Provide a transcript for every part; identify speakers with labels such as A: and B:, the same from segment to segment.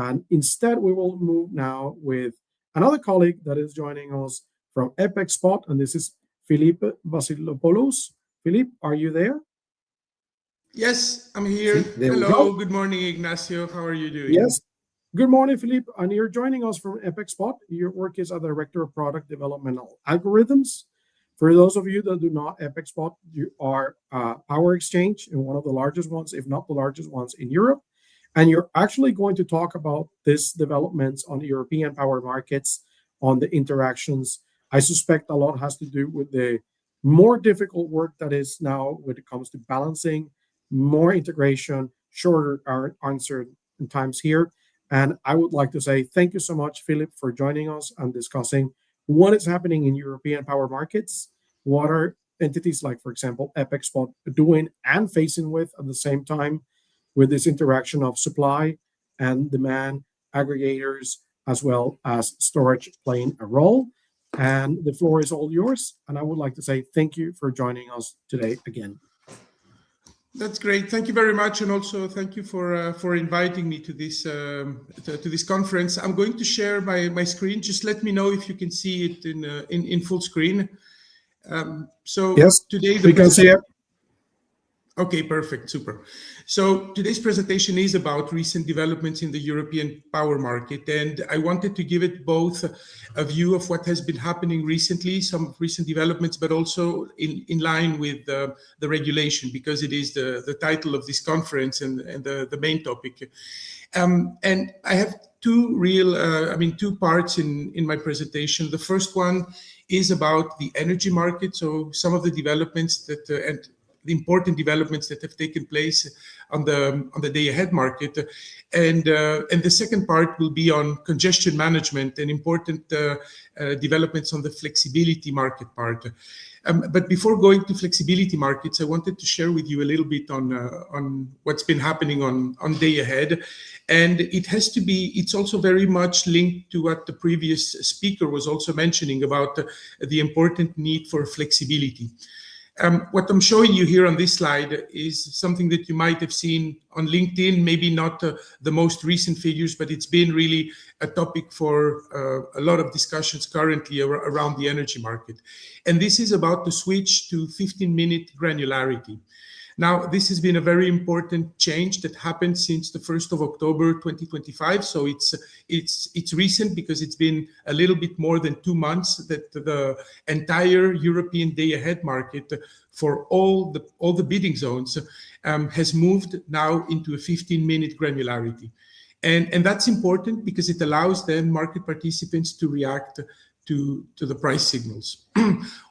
A: And instead, we will move now with another colleague that is joining us from Epic Spot, and this is Philippe Vassilopoulos. Philippe, are you there?
B: Yes, I'm
A: See,
B: here.
A: there we
B: Hello,
A: go.
B: good morning, Ignacio. How are you doing?
A: Yes. Good morning, Philippe. And you're joining us from Epic Spot. Your work is as Director of Product Developmental Algorithms. For those of you that do not, Epic Spot, you are power exchange and one of the largest ones, if not the largest ones in Europe. And you're actually going to talk about these developments on the European power markets, on the interactions. I suspect a lot has to do with the more difficult work that is now when it comes to balancing, more integration, shorter answer times here. And I would like to say thank you so much, Philip, for joining us and discussing what is happening in European power markets. What are entities like, for example, Epic Spot doing and facing with at the same time with this interaction of supply and demand, aggregators, as well as storage playing a role. And the floor is all yours. And I would like to say thank you for joining us today again.
B: That's great. Thank you very much, and also thank you for inviting me to this conference. I'm going to share my screen. Just let me know if you can see it in full screen. So
A: yes,
B: today
A: we can see it.
B: Okay, perfect, super. So today's presentation is about recent developments in the European power market, and I wanted to give it both a view of what has been happening recently, some recent developments, but also in line with the regulation, because it is the title of this conference and the main topic. And I have two parts in my presentation. The first one is about the energy market, so some of the developments that and the important developments that have taken place on the day-ahead market, and the second part will be on congestion management and important developments on the flexibility market part. But before going to flexibility markets, I wanted to share with you a little bit on what's been happening on day ahead, and it's also very much linked to what the previous speaker was also mentioning about the important need for flexibility. What I'm showing you here on this slide is something that you might have seen on LinkedIn, maybe not the most recent figures, but it's been really a topic for a lot of discussions currently around the energy market. And this is about the switch to 15-minute granularity. Now, this has been a very important change that happened since the 1st of October 2025. So it's recent because it's been a little bit more than 2 months that the entire European day-ahead market for all the bidding zones has moved now into a 15-minute granularity. And that's important because it allows then market participants to react to the price signals.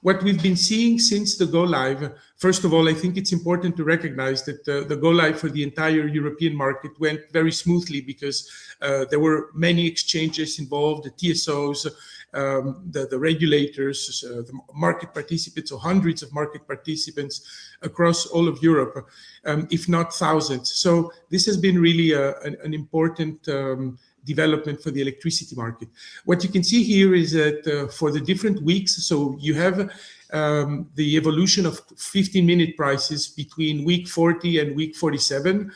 B: What we've been seeing since the go live, first of all, I think it's important to recognize that the go live for the entire European market went very smoothly because there were many exchanges involved, the TSOs, the regulators, the market participants, or hundreds of market participants across all of Europe, if not thousands. So this has been really an important development for the electricity market. What you can see here is that for the different weeks, so you have the evolution of 15-minute prices between week 40 and week 47.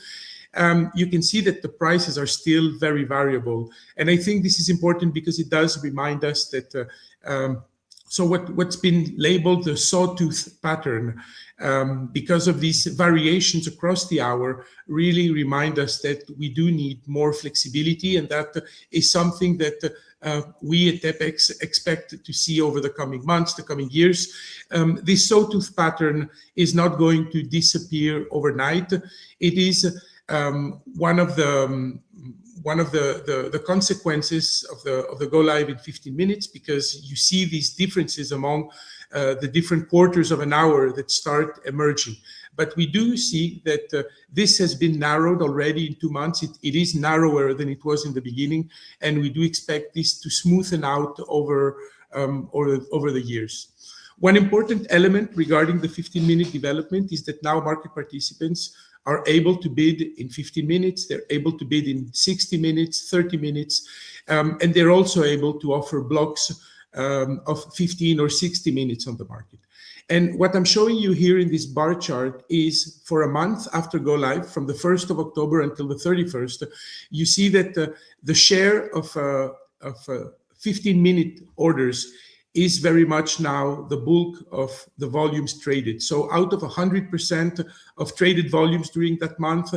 B: You can see that the prices are still very variable. And I think this is important because it does remind us that so what's been labeled the sawtooth pattern, because of these variations across the hour, really remind us that we do need more flexibility, and that is something that we at EPEX expect to see over the coming months, the coming years. This sawtooth pattern is not going to disappear overnight. It is one of the consequences of the go live in 15 minutes, because you see these differences among the different quarters of an hour that start emerging. But we do see that this has been narrowed already in 2 months. It is narrower than it was in the beginning, and we do expect this to smoothen out over the years. One important element regarding the 15-minute development is that now market participants are able to bid in 15 minutes, they're able to bid in 60 minutes, 30 minutes, and they're also able to offer blocks of 15 or 60 minutes on the market. And what I'm showing you here in this bar chart is for a month after go live, from the 1st of October until the 31st, you see that the share of 15-minute orders is very much now the bulk of the volumes traded. So out of 100% of traded volumes during that month,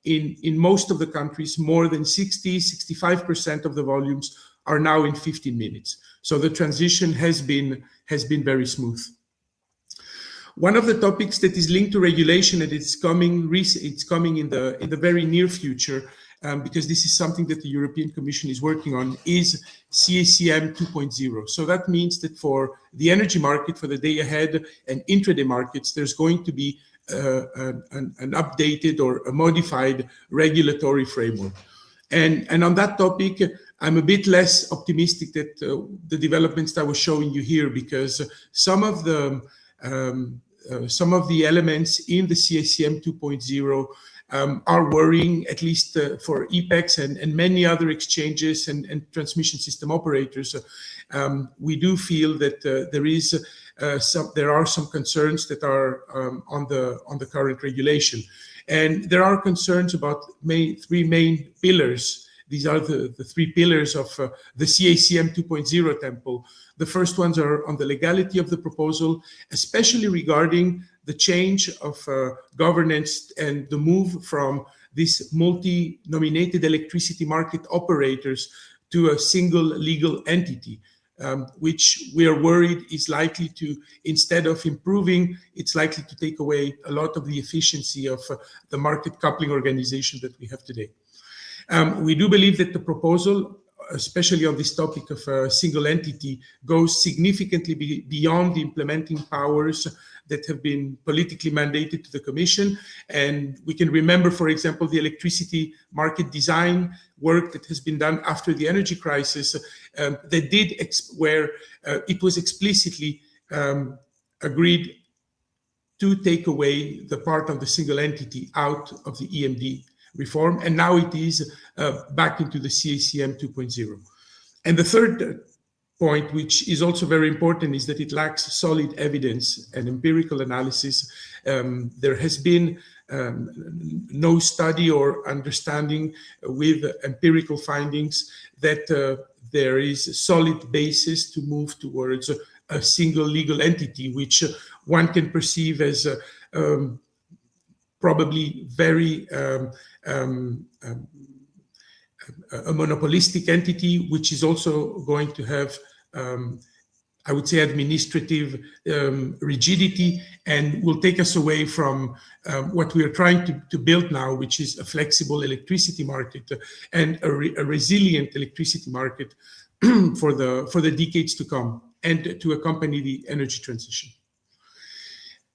B: in most of the countries, more than 65% of the volumes are now in 15 minutes. So the transition has been very smooth. One of the topics that is linked to regulation, and it's coming in the very near future, because this is something that the European Commission is working on, is CACM 2.0. So that means that for the energy market, for the day ahead and intraday markets, there's going to be an updated or a modified regulatory framework. And on that topic, I'm a bit less optimistic that the developments that I was showing you here, because some of the elements in the CACM 2.0 are worrying, at least for EPEX and many other exchanges and transmission system operators. We do feel that there are some concerns that are on the current regulation. And there are concerns about three main pillars. These are the three pillars of the CACM 2.0 temple. The first ones are on the legality of the proposal, especially regarding the change of governance and the move from these multi-nominated electricity market operators to a single legal entity, which we are worried is likely to, instead of improving, it's likely to take away a lot of the efficiency of the market coupling organization that we have today. We do believe that the proposal, especially on this topic of a single entity, goes significantly beyond the implementing powers that have been politically mandated to the Commission. And we can remember, for example, the electricity market design work that has been done after the energy crisis, where it was explicitly agreed to take away the part of the single entity out of the EMD reform, and now it is back into the CACM 2.0. And the third point, which is also very important, is that it lacks solid evidence and empirical analysis. There has been no study or understanding with empirical findings that there is a solid basis to move towards a single legal entity, which one can perceive as probably very a monopolistic entity, which is also going to have, I would say, administrative rigidity, and will take us away from what we are trying to build now, which is a flexible electricity market and a resilient electricity market for the decades to come, and to accompany the energy transition.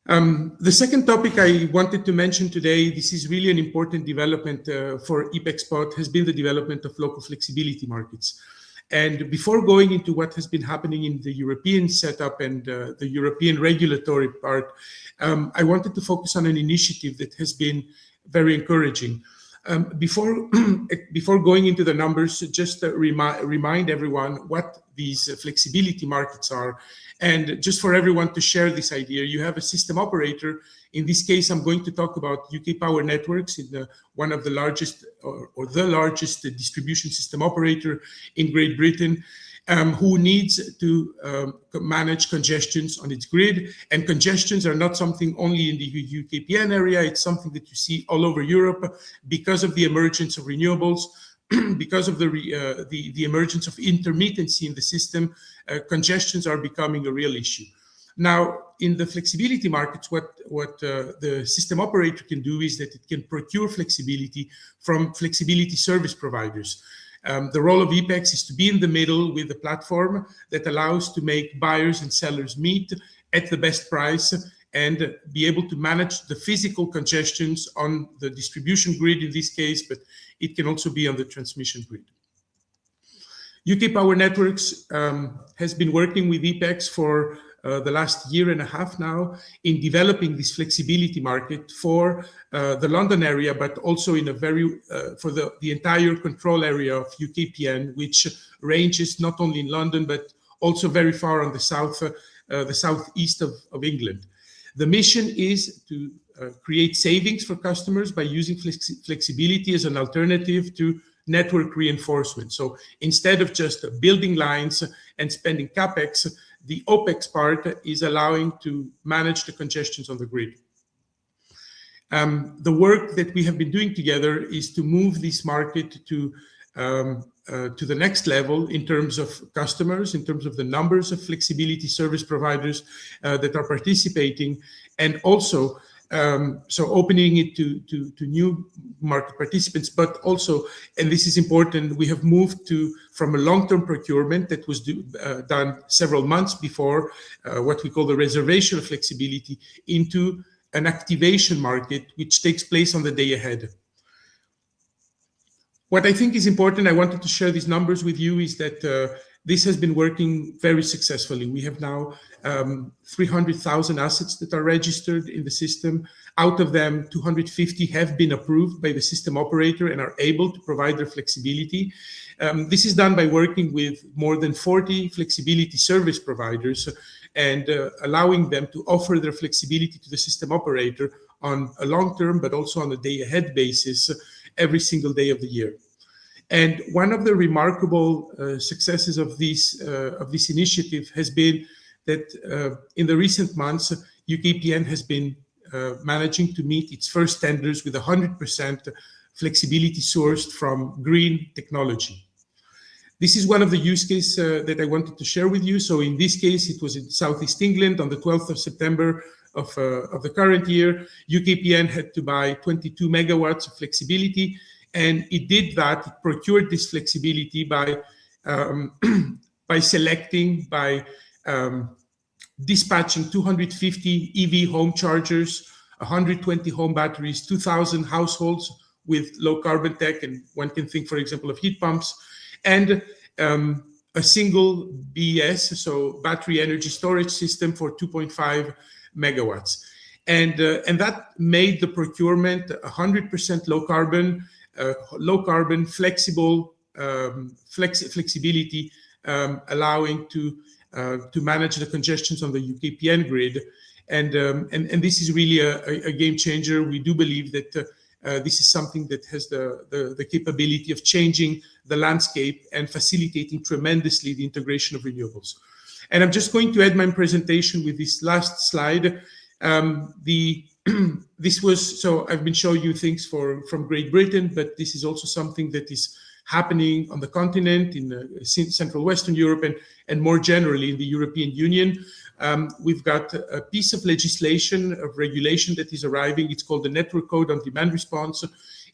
B: The second topic I wanted to mention today, this is really an important development for EPEX Spot, has been the development of local flexibility markets. And before going into what has been happening in the European setup and the European regulatory part, I wanted to focus on an initiative that has been very encouraging. Before going into the numbers, just remind everyone what these flexibility markets are. And just for everyone to share this idea, you have a system operator. In this case, I'm going to talk about UK Power Networks, one of the largest or the largest distribution system operator in Great Britain, who needs to manage congestions on its grid. And congestions are not something only in the UKPN area, it's something that you see all over Europe because of the emergence of renewables, because of the emergence of intermittency in the system. Congestions are becoming a real issue. Now, in the flexibility markets, what the system operator can do is that it can procure flexibility from flexibility service providers. The role of EPEX is to be in the middle with a platform that allows to make buyers and sellers meet at the best price and be able to manage the physical congestions on the distribution grid in this case, but it can also be on the transmission grid. UK Power Networks has been working with EPEX for the last year and a half now in developing this flexibility market for the London area, but also in a for the entire control area of UKPN, which ranges not only in London, but also very far on the south the southeast of England. The mission is to create savings for customers by using flexibility as an alternative to network reinforcement. So instead of just building lines and spending capex, the OPEX part is allowing to manage the congestions on the grid. The work that we have been doing together is to move this market to the next level in terms of customers, in terms of the numbers of flexibility service providers that are participating, and also so opening it to new market participants, but also, and this is important, we have moved from a long-term procurement that was done several months before, what we call the reservation of flexibility, into an activation market, which takes place on the day ahead. What I think is important, I wanted to share these numbers with you, is that this has been working very successfully. We have now 300,000 assets that are registered in the system. Out of them, 250 have been approved by the system operator and are able to provide their flexibility. This is done by working with more than 40 flexibility service providers and allowing them to offer their flexibility to the system operator on a long-term, but also on a day-ahead basis, every single day of the year. And one of the remarkable successes of this initiative has been that in the recent months, UKPN has been managing to meet its first tenders with 100% flexibility sourced from green technology. This is one of the use cases that I wanted to share with you. So in this case, it was in Southeast England on the 12th of September of the current year. UKPN had to buy 22 megawatts of flexibility, and it did that. It procured this flexibility by dispatching 250 EV home chargers, 120 home batteries, 2,000 households with low carbon tech, and one can think, for example, of heat pumps, and a single BES, so battery energy storage system for 2.5 megawatts. And that made the procurement 100% low carbon, flexible, flexibility, allowing to manage the congestions on the UKPN grid. And this is really a game changer. We do believe that this is something that has the capability of changing the landscape and facilitating tremendously the integration of renewables. And I'm just going to end my presentation with this last slide. This was, so I've been showing you things from Great Britain, but this is also something that is happening on the continent, in Central Western Europe, and more generally in the European Union. We've got a piece of legislation, of regulation that is arriving. It's called the Network Code on Demand Response.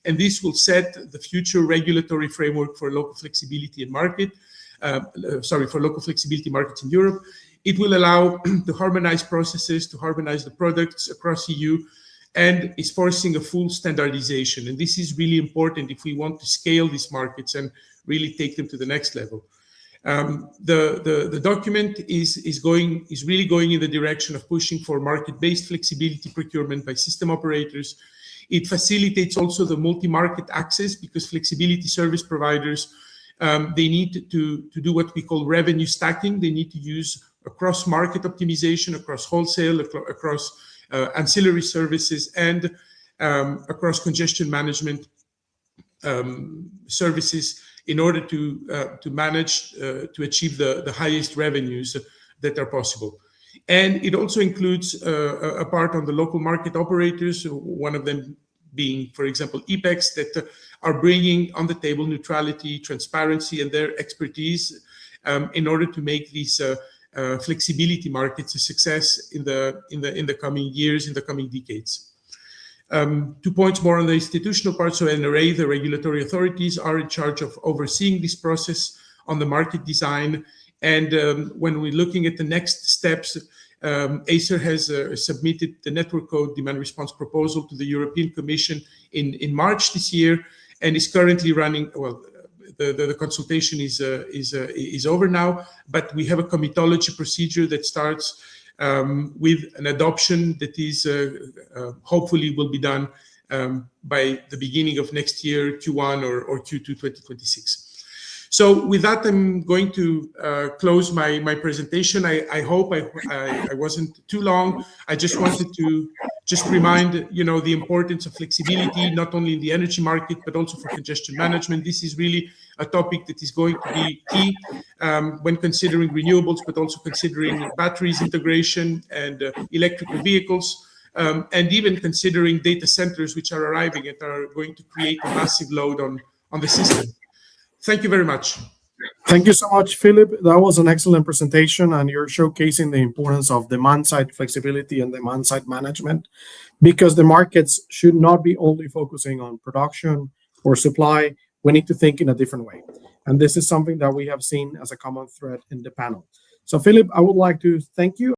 B: And this will set the future regulatory framework for local flexibility and market, for local flexibility markets in Europe. It will allow to harmonize processes, to harmonize the products across EU, and is forcing a full standardization. And this is really important if we want to scale these markets and really take them to the next level. The document is really going in the direction of pushing for market-based flexibility procurement by system operators. It facilitates also the multi-market access, because flexibility service providers, they need to do what we call revenue stacking. They need to use across market optimization, across wholesale, across ancillary services, and across congestion management services in order to manage to achieve the highest revenues that are possible. And it also includes a part on the local market operators, one of them being, for example, EPEX, that are bringing on the table neutrality, transparency, and their expertise in order to make these flexibility markets a success in the coming years, in the coming decades. 2 points more on the institutional part. So NRA, the regulatory authorities, are in charge of overseeing this process on the market design. And when we're looking at the next steps, Acer has submitted the Network Code Demand Response proposal to the European Commission in March this year, and is currently running, well, the consultation is over now, but we have a comitology procedure that starts with an adoption that is hopefully will be done by the beginning of next year, Q1 or Q2 2026. So with that, I'm going to close my presentation. I hope I wasn't too long. I just wanted to just remind, the importance of flexibility, not only in the energy market, but also for congestion management. This is really a topic that is going to be key when considering renewables, but also considering batteries integration and electrical vehicles, and even considering data centers, which are arriving and are going to create a massive load on the system. Thank you very much.
A: Thank you so much, Philippe. That was an excellent presentation, and you're showcasing the importance of demand-side flexibility and demand-side management, because the markets should not be only focusing on production or supply. We need to think in a different way. And this is something that we have seen as a common thread in the panel. So, Philippe, I would like to thank you.